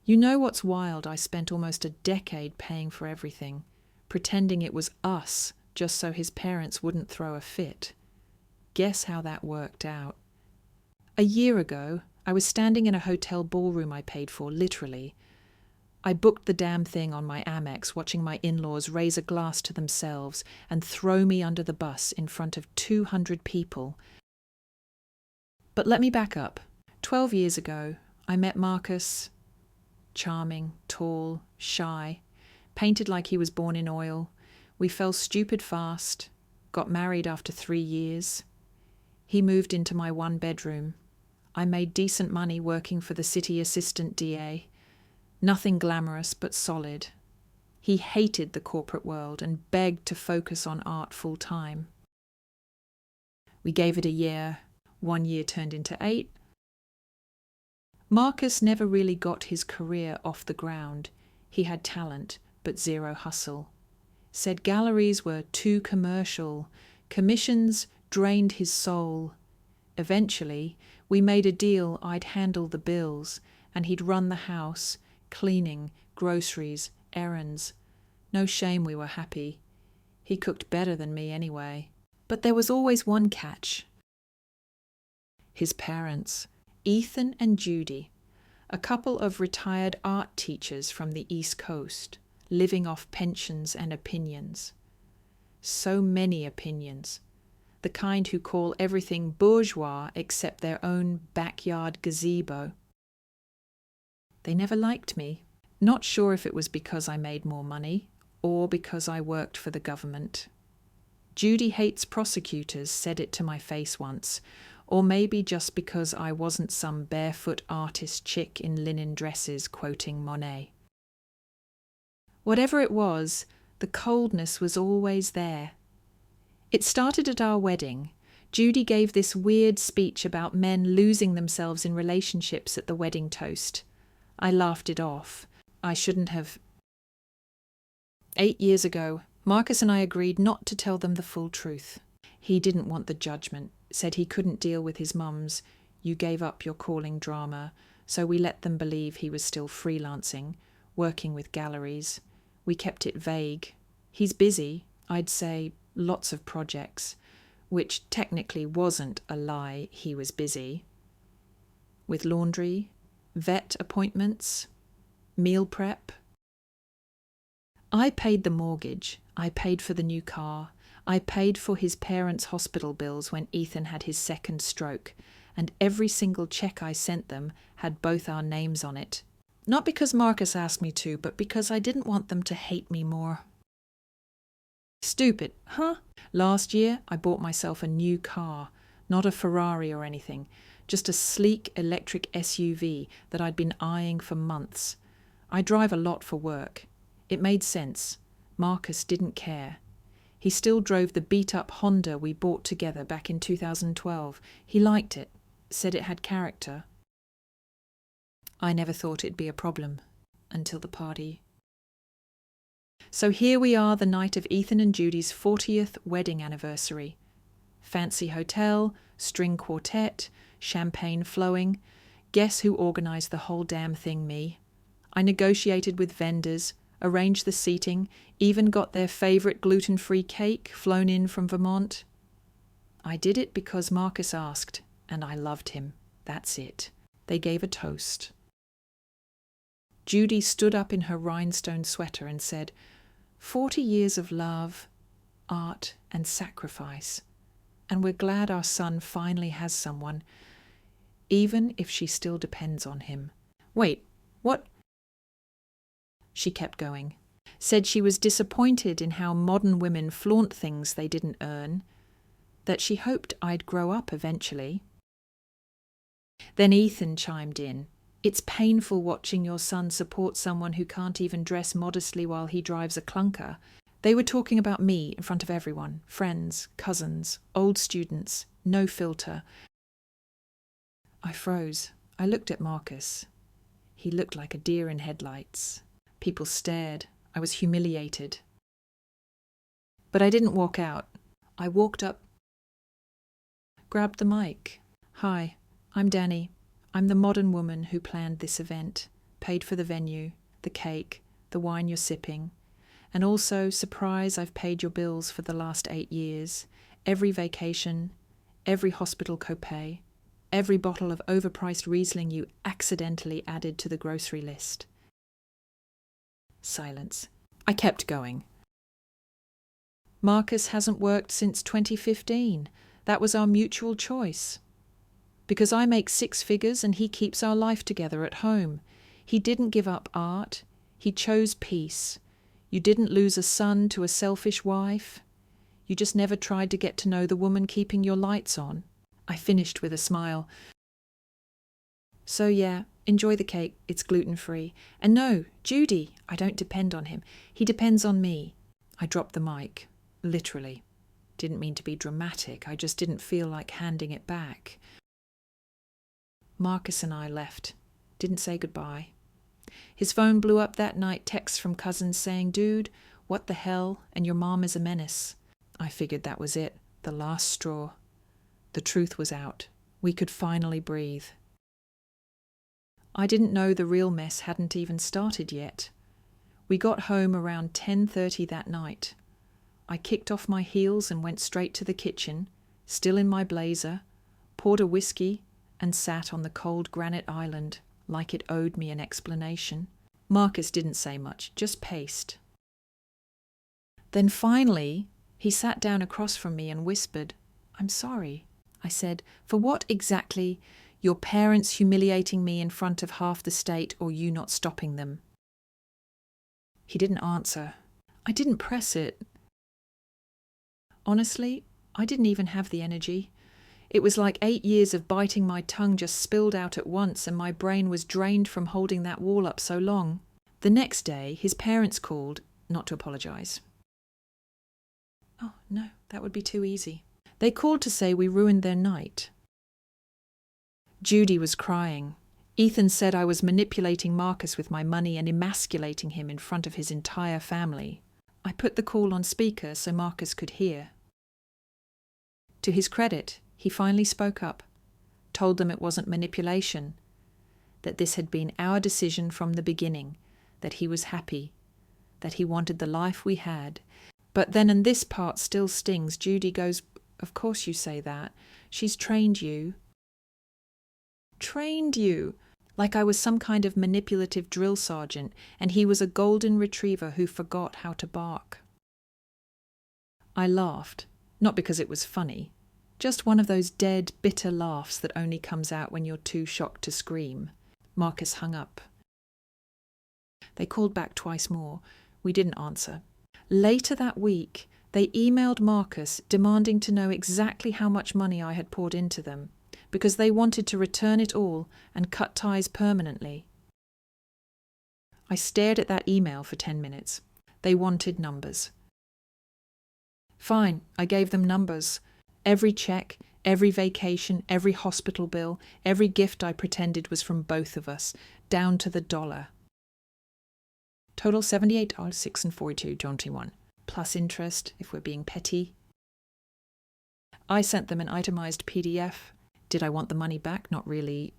You know what's wild? I spent almost a decade paying for everything, pretending it was us just so his parents wouldn't throw a fit. Guess how that worked out? A year ago, I was standing in a hotel ballroom I paid for, literally. I booked the damn thing on my Amex, watching my in-laws raise a glass to themselves and throw me under the bus in front of 200 people. But let me back up. 12 years ago, I met Marcus. Charming, tall, shy, painted like he was born in oil. We fell stupid fast, got married after 3 years. He moved into my one bedroom. I made decent money working for the city assistant DA. Nothing glamorous, but solid. He hated the corporate world and begged to focus on art full time. We gave it a year. 1 year turned into 8. Marcus never really got his career off the ground. He had talent, but zero hustle. Said galleries were too commercial. Commissions drained his soul. Eventually, we made a deal I'd handle the bills, and he'd run the house, cleaning, groceries, errands. No shame we were happy. He cooked better than me anyway. But there was always one catch. His parents, Ethan and Judy, a couple of retired art teachers from the East Coast, living off pensions and opinions. So many opinions. The kind who call everything bourgeois except their own backyard gazebo. They never liked me. Not sure if it was because I made more money or because I worked for the government. Judy hates prosecutors, said it to my face once, or maybe just because I wasn't some barefoot artist chick in linen dresses quoting Monet. Whatever it was, the coldness was always there. It started at our wedding. Judy gave this weird speech about men losing themselves in relationships at the wedding toast. I laughed it off. I shouldn't have. 8 years ago, Marcus and I agreed not to tell them the full truth. He didn't want the judgment, said he couldn't deal with his mum's "you gave up your calling" drama, so we let them believe he was still freelancing, working with galleries. We kept it vague. He's busy, I'd say lots of projects, which technically wasn't a lie, he was busy. With laundry, vet appointments, meal prep. I paid the mortgage, I paid for the new car, I paid for his parents' hospital bills when Ethan had his second stroke, and every single check I sent them had both our names on it. Not because Marcus asked me to, but because I didn't want them to hate me more. Stupid, huh? Last year, I bought myself a new car, not a Ferrari or anything, just a sleek electric SUV that I'd been eyeing for months. I drive a lot for work. It made sense. Marcus didn't care. He still drove the beat-up Honda we bought together back in 2012. He liked it, said it had character. I never thought it'd be a problem until the party. So here we are the night of Ethan and Judy's 40th wedding anniversary. Fancy hotel, string quartet, champagne flowing. Guess who organised the whole damn thing? Me. I negotiated with vendors, arranged the seating, even got their favourite gluten-free cake flown in from Vermont. I did it because Marcus asked, and I loved him. That's it. They gave a toast. Judy stood up in her rhinestone sweater and said, 40 years of love, art and sacrifice. And we're glad our son finally has someone, even if she still depends on him. Wait, what? She kept going. Said she was disappointed in how modern women flaunt things they didn't earn, that she hoped I'd grow up eventually. Then Ethan chimed in. It's painful watching your son support someone who can't even dress modestly while he drives a clunker. They were talking about me in front of everyone, friends, cousins, old students, no filter. I froze. I looked at Marcus. He looked like a deer in headlights. People stared. I was humiliated. But I didn't walk out. I walked up, grabbed the mic. Hi, I'm Danny. I'm the modern woman who planned this event. paid for the venue, the cake, the wine you're sipping. And also, surprise, I've paid your bills for the last 8 years, every vacation, every hospital copay, every bottle of overpriced Riesling you accidentally added to the grocery list. Silence. I kept going. Marcus hasn't worked since 2015. That was our mutual choice. Because I make 6 figures and he keeps our life together at home. He didn't give up art. He chose peace. You didn't lose a son to a selfish wife. You just never tried to get to know the woman keeping your lights on. I finished with a smile. So yeah, enjoy the cake. It's gluten-free. And no, Judy, I don't depend on him. He depends on me. I dropped the mic. Literally. Didn't mean to be dramatic. I just didn't feel like handing it back. Marcus and I left. Didn't say goodbye. His phone blew up that night, texts from cousins saying, "Dude, what the hell? And your mom is a menace." I figured that was it, the last straw. The truth was out. We could finally breathe. I didn't know the real mess hadn't even started yet. We got home around 10:30 that night. I kicked off my heels and went straight to the kitchen, still in my blazer, poured a whiskey, and sat on the cold granite island like it owed me an explanation. Marcus didn't say much, just paced. Then finally, he sat down across from me and whispered, "I'm sorry." I said, "For what exactly? Your parents humiliating me in front of half the state or you not stopping them?" He didn't answer. I didn't press it. Honestly, I didn't even have the energy. It was like 8 years of biting my tongue just spilled out at once, and my brain was drained from holding that wall up so long. The next day, his parents called, not to apologise. Oh, no, that would be too easy. They called to say we ruined their night. Judy was crying. Ethan said I was manipulating Marcus with my money and emasculating him in front of his entire family. I put the call on speaker so Marcus could hear. To his credit, he finally spoke up, told them it wasn't manipulation, that this had been our decision from the beginning, that he was happy, that he wanted the life we had. But then, and this part still stings, Judy goes, "Of course you say that. She's trained you." Trained you? Like I was some kind of manipulative drill sergeant, and he was a golden retriever who forgot how to bark. I laughed, not because it was funny, just one of those dead, bitter laughs that only comes out when you're too shocked to scream. Marcus hung up. They called back twice more. We didn't answer. Later that week, they emailed Marcus demanding to know exactly how much money I had poured into them, because they wanted to return it all and cut ties permanently. I stared at that email for 10 minutes. They wanted numbers. Fine, I gave them numbers. Every check, every vacation, every hospital bill, every gift I pretended was from both of us, down to the dollar. Total $78.06.42, plus interest, if we're being petty. I sent them an itemized PDF. Did I want the money back? Not really.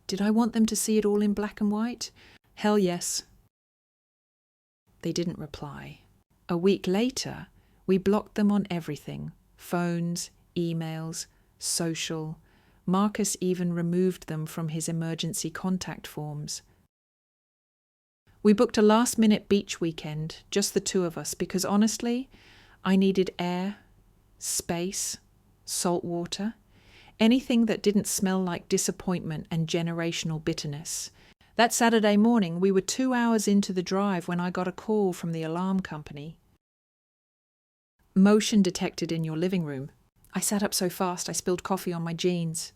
Did I want them to see it all in black and white? Hell yes. They didn't reply. A week later, we blocked them on everything. Phones, emails, social. Marcus even removed them from his emergency contact forms. We booked a last-minute beach weekend, just the two of us, because honestly, I needed air, space, salt water, anything that didn't smell like disappointment and generational bitterness. That Saturday morning, we were 2 hours into the drive when I got a call from the alarm company. "Motion detected in your living room." I sat up so fast I spilled coffee on my jeans.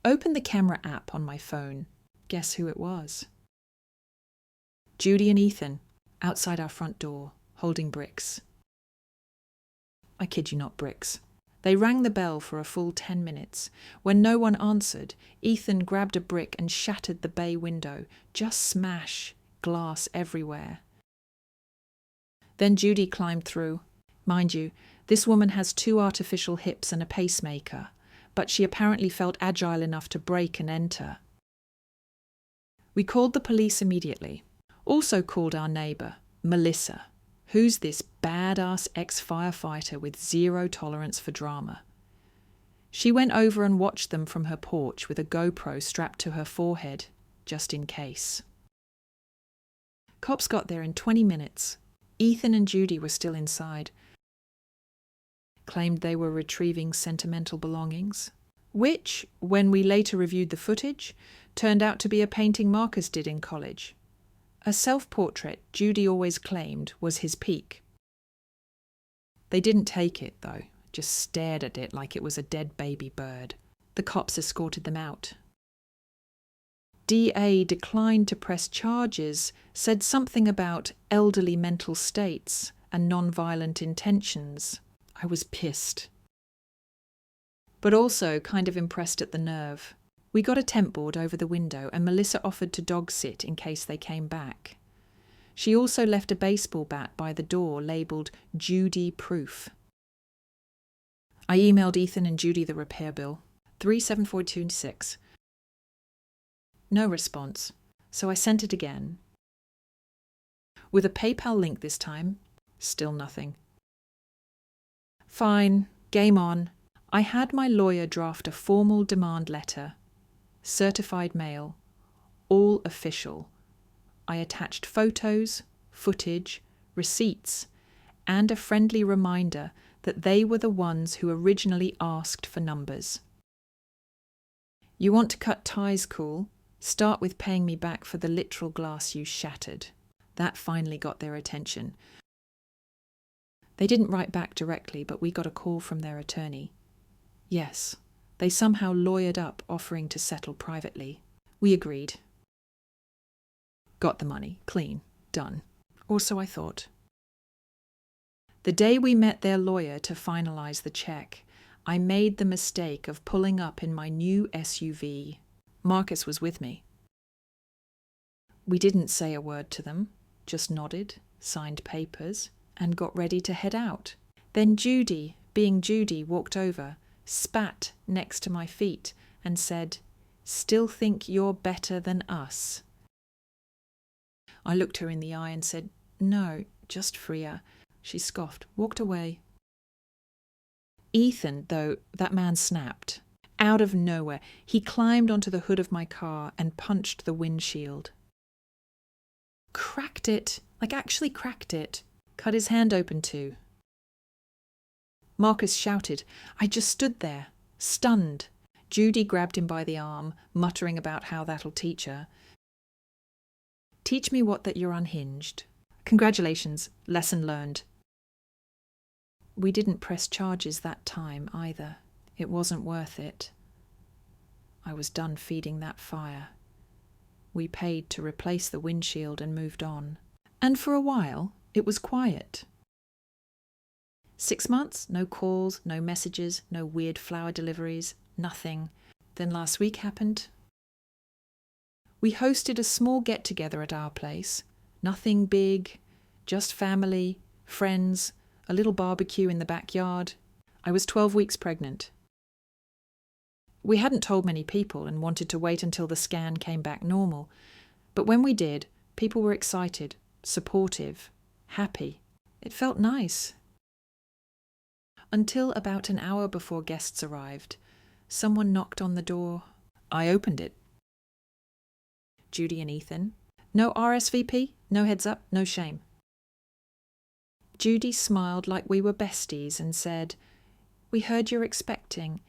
Opened the camera app on my phone. Guess who it was? Judy and Ethan, outside our front door, holding bricks. I kid you not, bricks. They rang the bell for a full 10 minutes. When no one answered, Ethan grabbed a brick and shattered the bay window. Just smash, glass everywhere. Then Judy climbed through. Mind you, this woman has 2 artificial hips and a pacemaker, but she apparently felt agile enough to break and enter. We called the police immediately. Also called our neighbour, Melissa, who's this badass ex-firefighter with zero tolerance for drama. She went over and watched them from her porch with a GoPro strapped to her forehead, just in case. Cops got there in 20 minutes. Ethan and Judy were still inside. Claimed they were retrieving sentimental belongings, which, when we later reviewed the footage, turned out to be a painting Marcus did in college. A self-portrait Judy always claimed was his peak. They didn't take it, though, just stared at it like it was a dead baby bird. The cops escorted them out. DA declined to press charges, said something about elderly mental states and non-violent intentions. I was pissed. But also kind of impressed at the nerve. We got a tent board over the window and Melissa offered to dog sit in case they came back. She also left a baseball bat by the door labelled Judy Proof. I emailed Ethan and Judy the repair bill, $3,742.26. No response, so I sent it again. With a PayPal link this time, still nothing. Fine, game on. I had my lawyer draft a formal demand letter, certified mail, all official. I attached photos, footage, receipts, and a friendly reminder that they were the ones who originally asked for numbers. You want to cut ties, cool? Start with paying me back for the literal glass you shattered. That finally got their attention. They didn't write back directly, but we got a call from their attorney. Yes, they somehow lawyered up offering to settle privately. We agreed. Got the money, clean, done. Or so I thought. The day we met their lawyer to finalise the cheque, I made the mistake of pulling up in my new SUV. Marcus was with me. We didn't say a word to them, just nodded, signed papers, and got ready to head out. Then Judy, being Judy, walked over, spat next to my feet, and said, "Still think you're better than us?" I looked her in the eye and said, "No, just freer." She scoffed, walked away. Ethan, though, that man snapped. Out of nowhere, he climbed onto the hood of my car and punched the windshield. Cracked it, like actually cracked it. Cut his hand open too. Marcus shouted. I just stood there, stunned. Judy grabbed him by the arm, muttering about how that'll teach her. Teach me what that you're unhinged. Congratulations, lesson learned. We didn't press charges that time either. It wasn't worth it. I was done feeding that fire. We paid to replace the windshield and moved on. And for a while, it was quiet. 6 months, no calls, no messages, no weird flower deliveries, nothing. Then last week happened. We hosted a small get-together at our place. Nothing big, just family, friends, a little barbecue in the backyard. I was 12 weeks pregnant. We hadn't told many people and wanted to wait until the scan came back normal. But when we did, people were excited, supportive, happy. It felt nice. Until about an hour before guests arrived, someone knocked on the door. I opened it. Judy and Ethan. No RSVP, no heads up, no shame. Judy smiled like we were besties and said, "We heard you're expecting.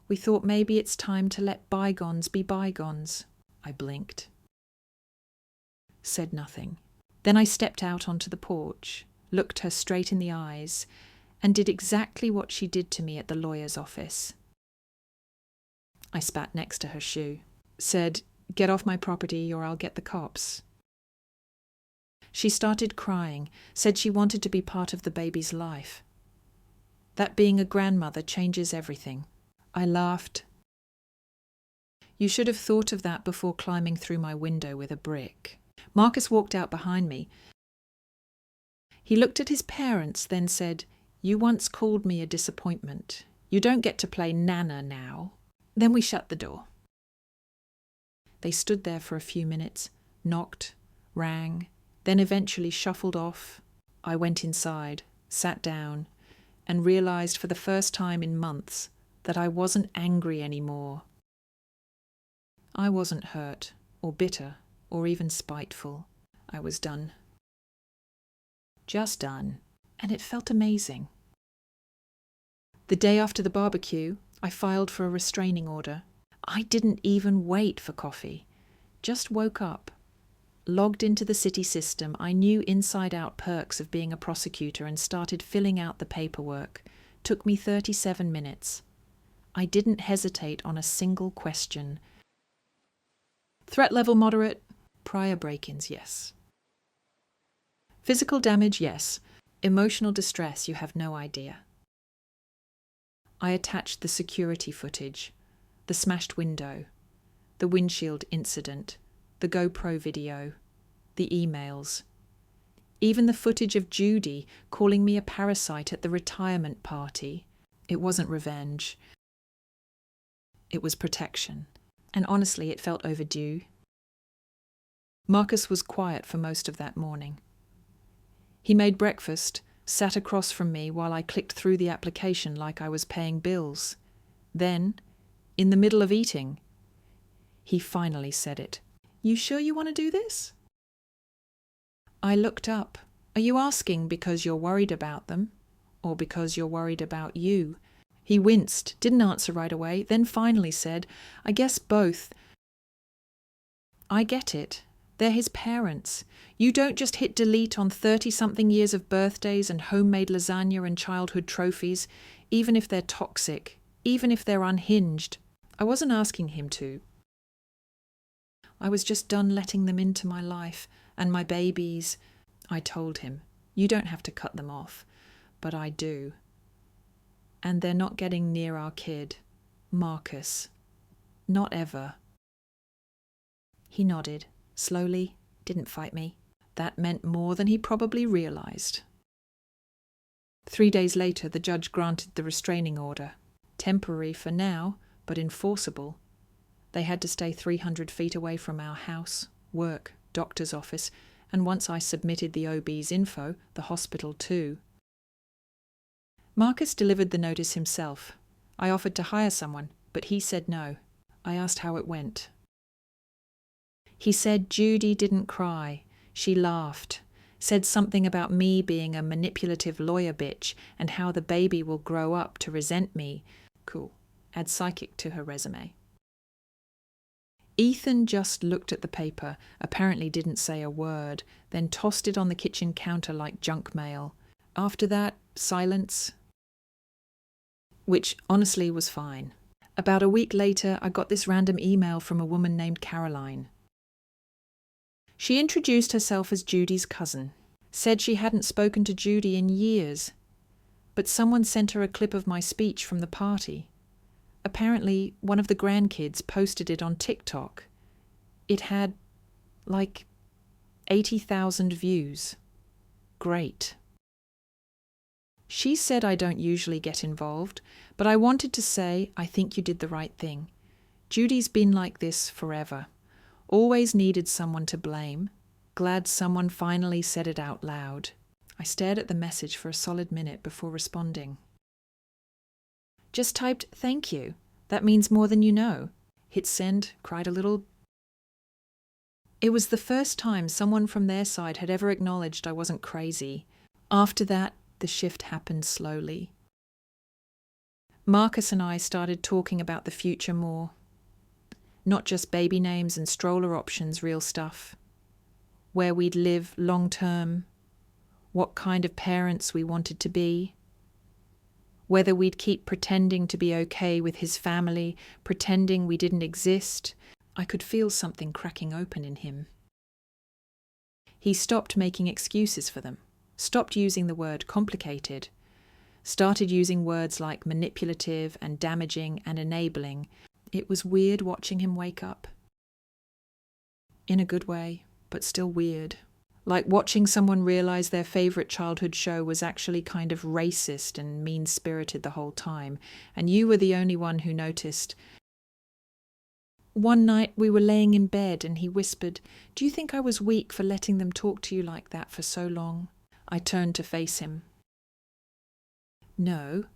We thought maybe it's time to let bygones be bygones." I blinked. Said nothing. Then I stepped out onto the porch, looked her straight in the eyes, and did exactly what she did to me at the lawyer's office. I spat next to her shoe, said, "Get off my property or I'll get the cops." She started crying, said she wanted to be part of the baby's life. That being a grandmother changes everything. I laughed. You should have thought of that before climbing through my window with a brick. Marcus walked out behind me. He looked at his parents, then said, "You once called me a disappointment. You don't get to play Nana now." Then we shut the door. They stood there for a few minutes, knocked, rang, then eventually shuffled off. I went inside, sat down, and realized for the first time in months that I wasn't angry anymore. I wasn't hurt, or bitter, or even spiteful. I was done. Just done, and it felt amazing. The day after the barbecue, I filed for a restraining order. I didn't even wait for coffee. Just woke up. Logged into the city system, I knew inside-out perks of being a prosecutor and started filling out the paperwork. Took me 37 minutes. I didn't hesitate on a single question. Threat level moderate. Prior break-ins, yes. Physical damage, yes. Emotional distress, you have no idea. I attached the security footage, the smashed window, the windshield incident, the GoPro video, the emails, even the footage of Judy calling me a parasite at the retirement party. It wasn't revenge. It was protection. And honestly, it felt overdue. Marcus was quiet for most of that morning. He made breakfast, sat across from me while I clicked through the application like I was paying bills. Then, in the middle of eating, he finally said it. "You sure you want to do this?" I looked up. "Are you asking because you're worried about them, or because you're worried about you?" He winced, didn't answer right away, then finally said, "I guess both." I get it. They're his parents. You don't just hit delete on 30-something years of birthdays and homemade lasagna and childhood trophies, even if they're toxic, even if they're unhinged. I wasn't asking him to. I was just done letting them into my life and my babies. I told him, "You don't have to cut them off, but I do. And they're not getting near our kid, Marcus. Not ever." He nodded, slowly, didn't fight me. That meant more than he probably realized. 3 days later, the judge granted the restraining order. Temporary for now, but enforceable. They had to stay 300 feet away from our house, work, doctor's office, and once I submitted the OB's info, the hospital too. Marcus delivered the notice himself. I offered to hire someone, but he said no. I asked how it went. He said Judy didn't cry. She laughed. Said something about me being a manipulative lawyer bitch and how the baby will grow up to resent me. Cool. Add psychic to her resume. Ethan just looked at the paper, apparently didn't say a word, then tossed it on the kitchen counter like junk mail. After that, silence. Which honestly was fine. About a week later, I got this random email from a woman named Caroline. She introduced herself as Judy's cousin, said she hadn't spoken to Judy in years, but someone sent her a clip of my speech from the party. Apparently, one of the grandkids posted it on TikTok. It had, 80,000 views. Great. She said I don't usually get involved, but I wanted to say I think you did the right thing. Judy's been like this forever. Always needed someone to blame. Glad someone finally said it out loud. I stared at the message for a solid minute before responding. Just typed, "Thank you. That means more than you know." Hit send, cried a little. It was the first time someone from their side had ever acknowledged I wasn't crazy. After that, the shift happened slowly. Marcus and I started talking about the future more. Not just baby names and stroller options, real stuff. Where we'd live long term. What kind of parents we wanted to be. Whether we'd keep pretending to be okay with his family, pretending we didn't exist. I could feel something cracking open in him. He stopped making excuses for them, stopped using the word complicated, started using words like manipulative and damaging and enabling. It was weird watching him wake up. In a good way, but still weird. Like watching someone realize their favorite childhood show was actually kind of racist and mean-spirited the whole time, and you were the only one who noticed. One night we were laying in bed and he whispered, "Do you think I was weak for letting them talk to you like that for so long?" I turned to face him. "No,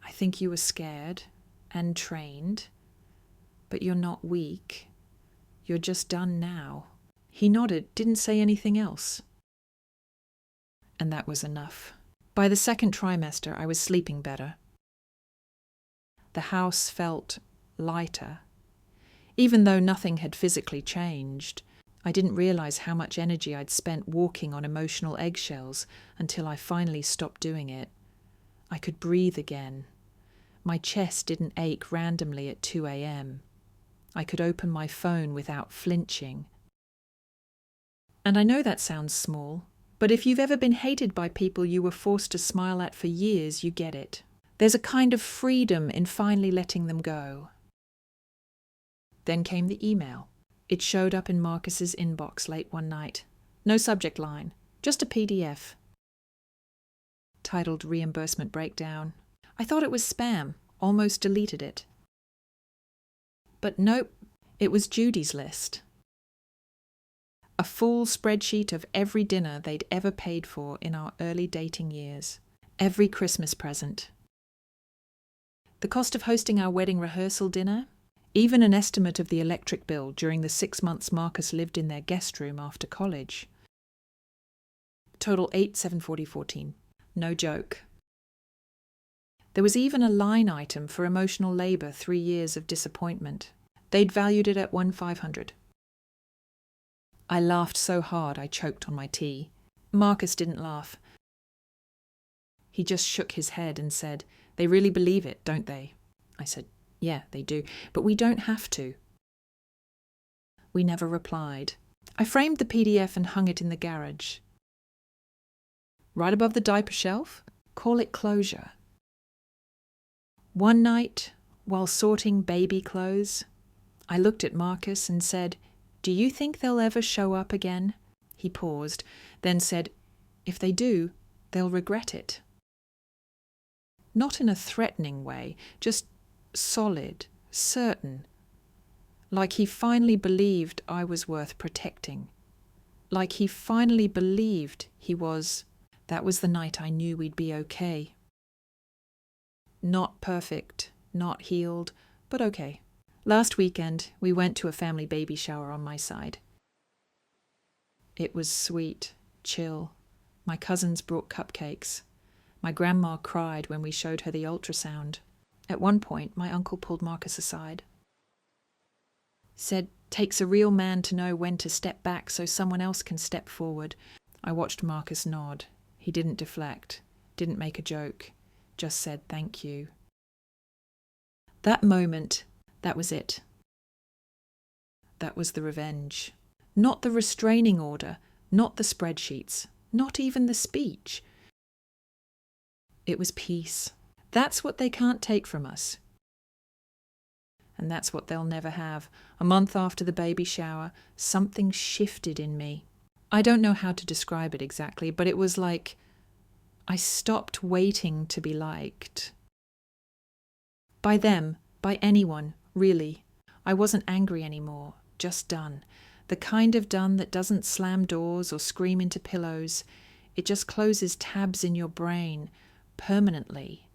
I think you were scared and trained, but you're not weak. You're just done now." He nodded, didn't say anything else. And that was enough. By the second trimester, I was sleeping better. The house felt lighter. Even though nothing had physically changed, I didn't realize how much energy I'd spent walking on emotional eggshells until I finally stopped doing it. I could breathe again. My chest didn't ache randomly at 2 a.m. I could open my phone without flinching. And I know that sounds small, but if you've ever been hated by people you were forced to smile at for years, you get it. There's a kind of freedom in finally letting them go. Then came the email. It showed up in Marcus's inbox late one night. No subject line, just a PDF. Titled Reimbursement Breakdown. I thought it was spam, almost deleted it. But nope, it was Judy's list. A full spreadsheet of every dinner they'd ever paid for in our early dating years. Every Christmas present. The cost of hosting our wedding rehearsal dinner. Even an estimate of the electric bill during the 6 months Marcus lived in their guest room after college. Total 8,740.14. No joke. There was even a line item for emotional labour 3 years of disappointment. They'd valued it at $1,500. I laughed so hard I choked on my tea. Marcus didn't laugh. He just shook his head and said, "They really believe it, don't they?" I said, "Yeah, they do, but we don't have to." We never replied. I framed the PDF and hung it in the garage. Right above the diaper shelf, call it closure. One night, while sorting baby clothes, I looked at Marcus and said, "Do you think they'll ever show up again?" He paused, then said, "If they do, they'll regret it." Not in a threatening way, just solid, certain. Like he finally believed I was worth protecting. Like he finally believed he was. That was the night I knew we'd be okay. Not perfect, not healed, but okay. Last weekend, we went to a family baby shower on my side. It was sweet, chill. My cousins brought cupcakes. My grandma cried when we showed her the ultrasound. At one point, my uncle pulled Marcus aside. Said, "Takes a real man to know when to step back so someone else can step forward." I watched Marcus nod. He didn't deflect, didn't make a joke, just said thank you. That moment, that was it. That was the revenge. Not the restraining order, not the spreadsheets, not even the speech. It was peace. That's what they can't take from us. And that's what they'll never have. A month after the baby shower, something shifted in me. I don't know how to describe it exactly, but it was like I stopped waiting to be liked. By them, by anyone, really. I wasn't angry anymore, just done. The kind of done that doesn't slam doors or scream into pillows. It just closes tabs in your brain, permanently.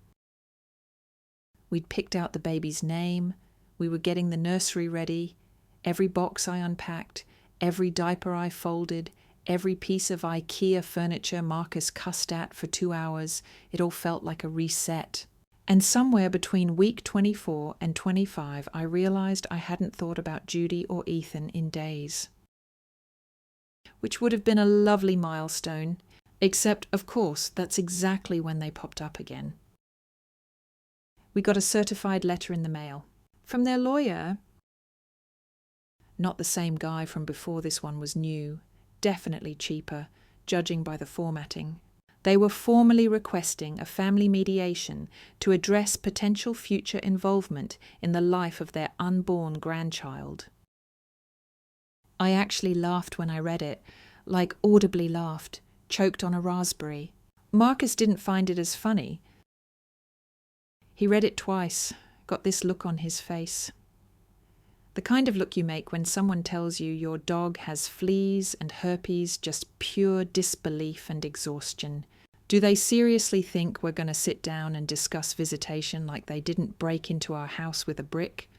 We'd picked out the baby's name. We were getting the nursery ready. Every box I unpacked, every diaper I folded, every piece of IKEA furniture Marcus cussed at for 2 hours, it all felt like a reset. And somewhere between week 24 and 25, I realized I hadn't thought about Judy or Ethan in days. Which would have been a lovely milestone, except, of course, that's exactly when they popped up again. We got a certified letter in the mail. From their lawyer. Not the same guy from before this one was new. Definitely cheaper, judging by the formatting. They were formally requesting a family mediation to address potential future involvement in the life of their unborn grandchild. I actually laughed when I read it, like audibly laughed, choked on a raspberry. Marcus didn't find it as funny. He read it twice, got this look on his face. The The kind of look you make when someone tells you your dog has fleas and herpes, just pure disbelief and exhaustion. Do they seriously think we're going to sit down and discuss visitation like they didn't break into our house with a brick?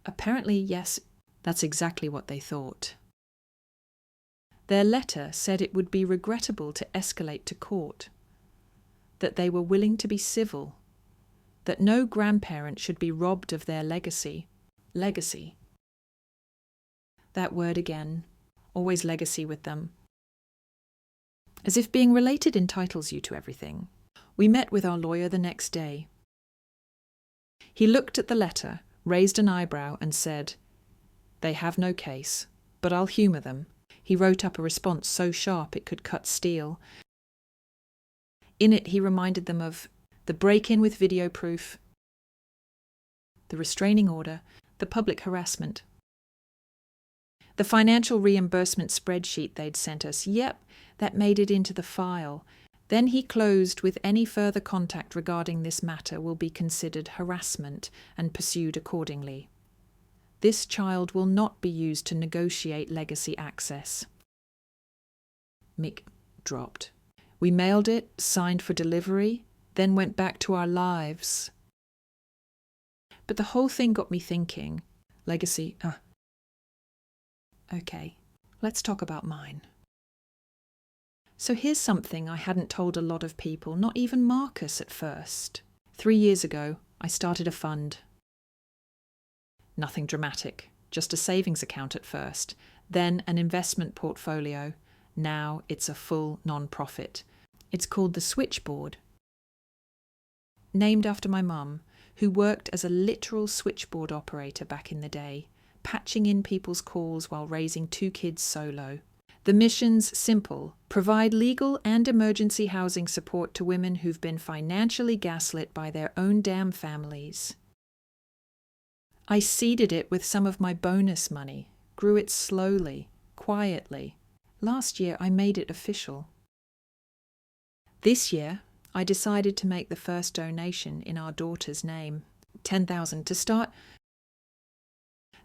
Apparently, yes, that's exactly what they thought. Their letter said it would be regrettable to escalate to court, that they were willing to be civil, that no grandparent should be robbed of their legacy. Legacy. That word again, always legacy with them. As if being related entitles you to everything. We met with our lawyer the next day. He looked at the letter, raised an eyebrow and said, "They have no case, but I'll humour them." He wrote up a response so sharp it could cut steel. In it he reminded them of the break-in with video proof, the restraining order, the public harassment, the financial reimbursement spreadsheet they'd sent us. Yep, that made it into the file. Then he closed with any further contact regarding this matter will be considered harassment and pursued accordingly. This child will not be used to negotiate legacy access. Mick dropped. We mailed it, signed for delivery, then went back to our lives. But the whole thing got me thinking. Legacy, Okay, let's talk about mine. So here's something I hadn't told a lot of people, not even Marcus at first. 3 years ago, I started a fund. Nothing dramatic, just a savings account at first, then an investment portfolio. Now it's a full non-profit. It's called the Switchboard. Named after my mum, who worked as a literal switchboard operator back in the day, patching in people's calls while raising 2 kids solo. The mission's simple: provide legal and emergency housing support to women who've been financially gaslit by their own damn families. I seeded it with some of my bonus money, grew it slowly, quietly. Last year I made it official. This year I decided to make the first donation in our daughter's name, $10,000 to start.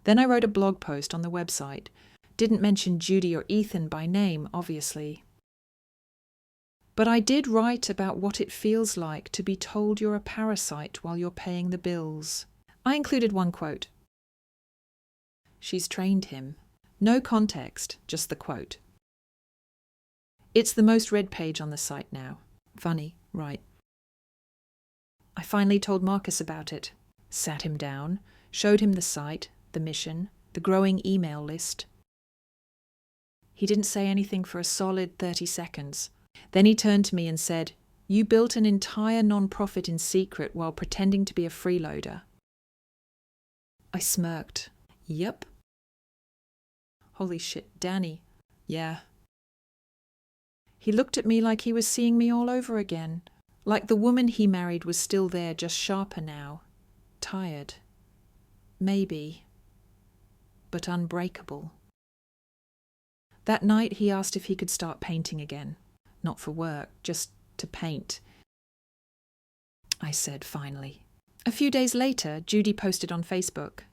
Then I wrote a blog post on the website. Didn't mention Judy or Ethan by name, obviously. But I did write about what it feels like to be told you're a parasite while you're paying the bills. I included one quote. She's trained him. No context, just the quote. It's the most read page on the site now. Funny, right? I finally told Marcus about it, sat him down, showed him the site, the mission, the growing email list. He didn't say anything for a solid 30 seconds. Then he turned to me and said, "You built an entire non-profit in secret while pretending to be a freeloader." I smirked. Yep. Holy shit, Danny. Yeah. He looked at me like he was seeing me all over again, like the woman he married was still there, just sharper now. Tired. Maybe. But unbreakable. That night he asked if he could start painting again. Not for work, just to paint. I said finally. A few days later, Judy posted on Facebook.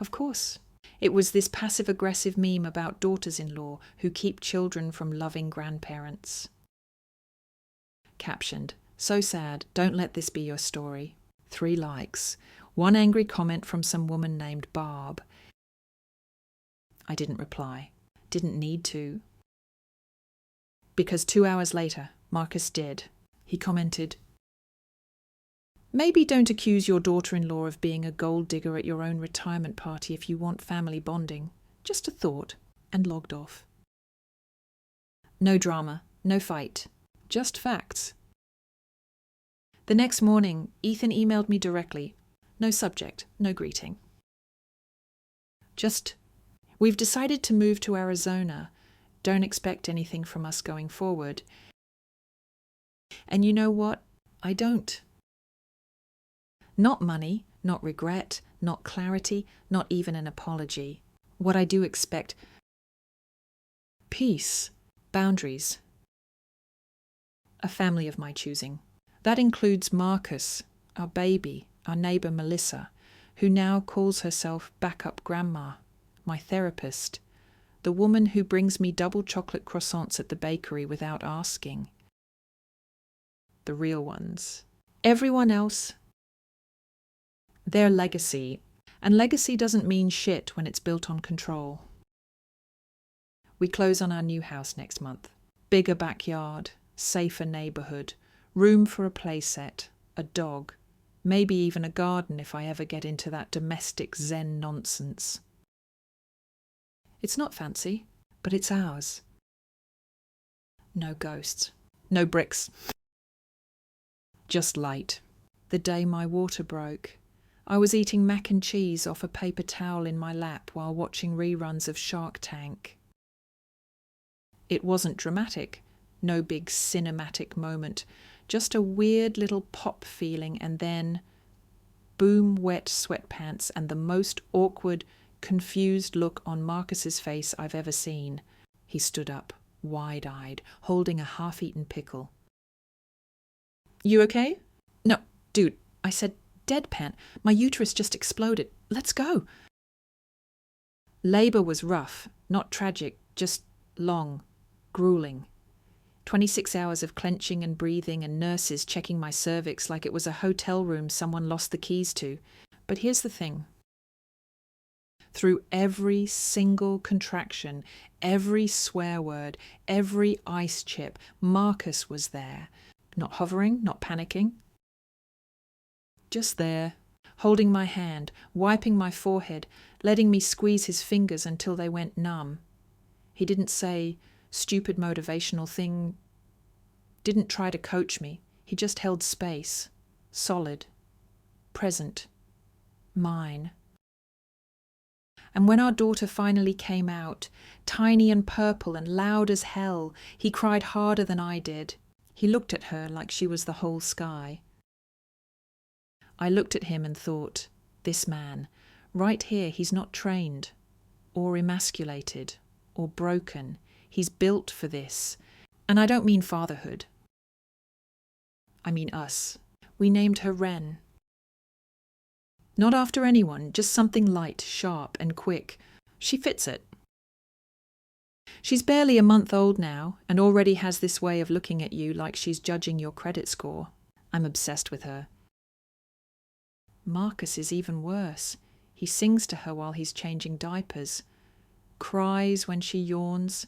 Of course. It was this passive-aggressive meme about daughters-in-law who keep children from loving grandparents. Captioned, "So sad, don't let this be your story." 3 likes. 1 angry comment from some woman named Barb. I didn't reply. Didn't need to. Because 2 hours later, Marcus did. He commented, "Maybe don't accuse your daughter-in-law of being a gold digger at your own retirement party if you want family bonding. Just a thought," and logged off. No drama, no fight, just facts. The next morning, Ethan emailed me directly. No subject, no greeting. Just, "We've decided to move to Arizona. Don't expect anything from us going forward." And you know what? I don't. Not money, not regret, not clarity, not even an apology. What I do expect: peace, boundaries. A family of my choosing. That includes Marcus, our baby, our neighbour Melissa, who now calls herself backup grandma, my therapist, the woman who brings me double chocolate croissants at the bakery without asking. The real ones. Everyone else, their legacy. And legacy doesn't mean shit when it's built on control. We close on our new house next month. Bigger backyard, safer neighbourhood, room for a playset, a dog, maybe even a garden if I ever get into that domestic Zen nonsense. It's not fancy, but it's ours. No ghosts, no bricks. Just light. The day my water broke, I was eating mac and cheese off a paper towel in my lap while watching reruns of Shark Tank. It wasn't dramatic, no big cinematic moment, just a weird little pop feeling, and then boom, wet sweatpants and the most awkward, confused look on Marcus's face I've ever seen. He stood up, wide-eyed, holding a half-eaten pickle. You okay? No, dude, I said deadpan. My uterus just exploded. Let's go. Labour was rough, not tragic, just long, grueling. 26 hours of clenching and breathing and nurses checking my cervix like it was a hotel room someone lost the keys to. But here's the thing. Through every single contraction, every swear word, every ice chip, Marcus was there. Not hovering, not panicking. Just there, holding my hand, wiping my forehead, letting me squeeze his fingers until they went numb. He didn't say, stupid motivational thing, didn't try to coach me. He just held space, solid, present, mine. And when our daughter finally came out, tiny and purple and loud as hell, he cried harder than I did. He looked at her like she was the whole sky. I looked at him and thought, this man, right here, he's not trained, or emasculated, or broken. He's built for this. And I don't mean fatherhood. I mean us. We named her Ren. Not after anyone, just something light, sharp, and quick. She fits it. She's barely a month old now, and already has this way of looking at you like she's judging your credit score. I'm obsessed with her. Marcus is even worse. He sings to her while he's changing diapers, cries when she yawns,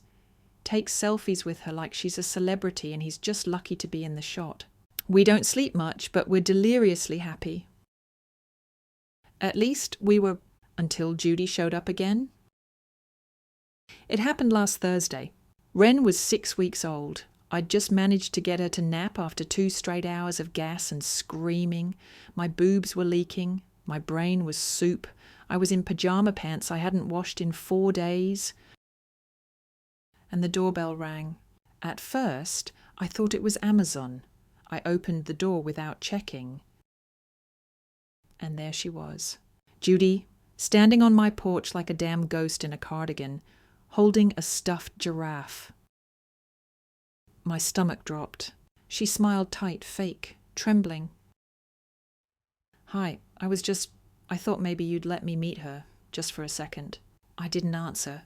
takes selfies with her like she's a celebrity and he's just lucky to be in the shot. We don't sleep much, but we're deliriously happy. At least we were, until Judy showed up again. It happened last Thursday. Ren was 6 weeks old. I'd just managed to get her to nap after 2 straight hours of gas and screaming. My boobs were leaking. My brain was soup. I was in pajama pants I hadn't washed in 4 days. And the doorbell rang. At first, I thought it was Amazon. I opened the door without checking. And there she was. Judy, standing on my porch like a damn ghost in a cardigan, holding a stuffed giraffe. My stomach dropped. She smiled tight, fake, trembling. Hi, I thought maybe you'd let me meet her, just for a second. I didn't answer.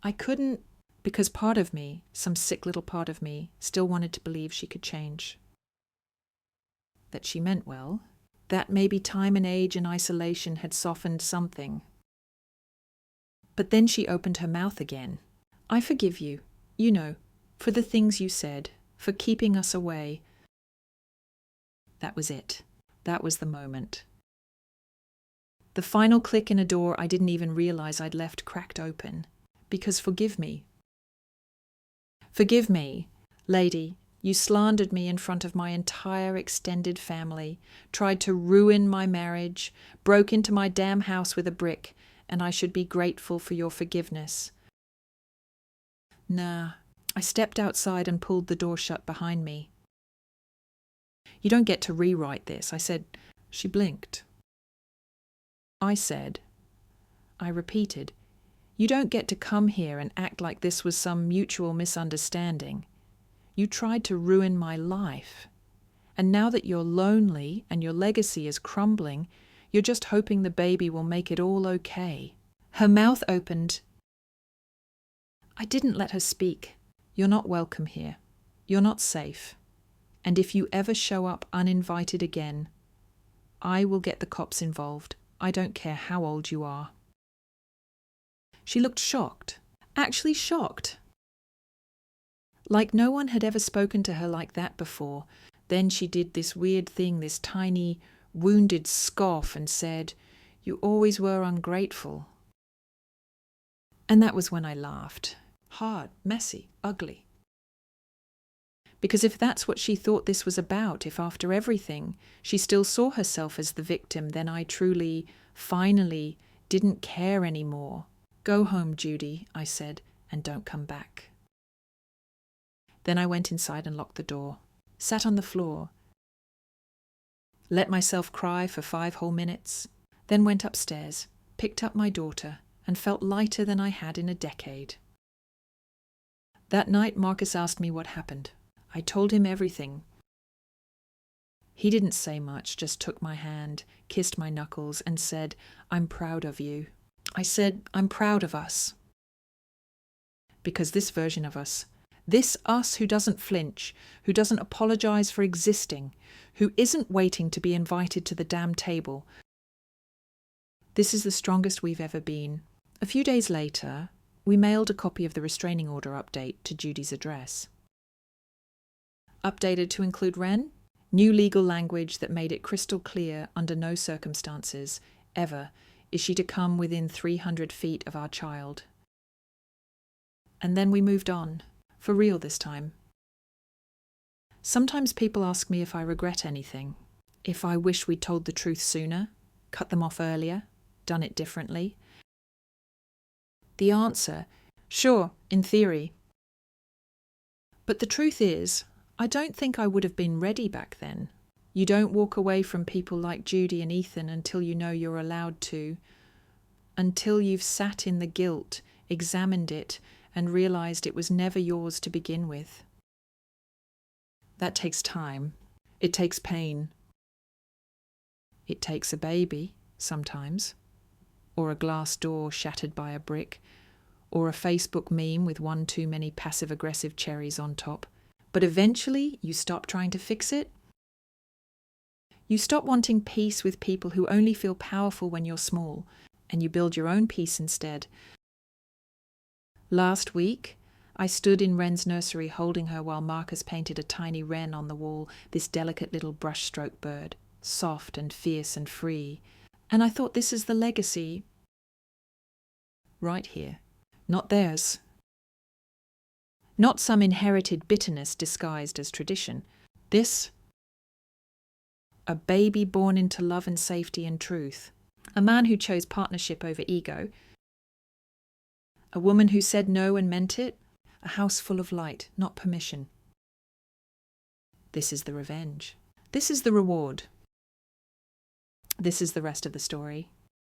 I couldn't, because part of me, some sick little part of me, still wanted to believe she could change. That she meant well. That maybe time and age and isolation had softened something. But then she opened her mouth again. I forgive you, you know, for the things you said, for keeping us away. That was it. That was the moment. The final click in a door I didn't even realize I'd left cracked open. Because forgive me. Forgive me, lady, you slandered me in front of my entire extended family, tried to ruin my marriage, broke into my damn house with a brick, and I should be grateful for your forgiveness. Nah, I stepped outside and pulled the door shut behind me. You don't get to rewrite this, I said. She blinked. I repeated, you don't get to come here and act like this was some mutual misunderstanding. You tried to ruin my life. And now that you're lonely and your legacy is crumbling, You're just hoping the baby will make it all okay. Her mouth opened. I didn't let her speak. You're not welcome here. You're not safe. And if you ever show up uninvited again, I will get the cops involved. I don't care how old you are. She looked shocked. Actually shocked. Like no one had ever spoken to her like that before. Then she did this weird thing, this tiny, wounded scoff, and said, "You always were ungrateful." And that was when I laughed. Hard, messy, ugly. Because if that's what she thought this was about, if after everything she still saw herself as the victim, then I truly, finally, didn't care anymore. "Go home, Judy," I said, "and don't come back." Then I went inside and locked the door, sat on the floor, let myself cry for 5 whole minutes, then went upstairs, picked up my daughter, and felt lighter than I had in a decade. That night Marcus asked me what happened. I told him everything. He didn't say much, just took my hand, kissed my knuckles, and said, "I'm proud of you." I said, "I'm proud of us." Because this version of us, this us who doesn't flinch, who doesn't apologize for existing, who isn't waiting to be invited to the damn table, this is the strongest we've ever been. A few days later, we mailed a copy of the restraining order update to Judy's address. Updated to include Ren, new legal language that made it crystal clear under no circumstances, ever, is she to come within 300 feet of our child. And then we moved on, for real this time. Sometimes people ask me if I regret anything, if I wish we'd told the truth sooner, cut them off earlier, done it differently. The answer, sure, in theory. But the truth is, I don't think I would have been ready back then. You don't walk away from people like Judy and Ethan until you know you're allowed to, until you've sat in the guilt, examined it, and realized it was never yours to begin with. That takes time. It takes pain. It takes a baby, sometimes, or a glass door shattered by a brick, or a Facebook meme with one too many passive-aggressive cherries on top. But eventually, you stop trying to fix it. You stop wanting peace with people who only feel powerful when you're small, and you build your own peace instead. Last week, I stood in Ren's nursery holding her while Marcus painted a tiny wren on the wall, this delicate little brushstroke bird, soft and fierce and free. And I thought, this is the legacy. Right here. Not theirs. Not some inherited bitterness disguised as tradition. This, a baby born into love and safety and truth. A man who chose partnership over ego. A woman who said no and meant it. A house full of light, not permission. This is the revenge. This is the reward. This is the rest of the story.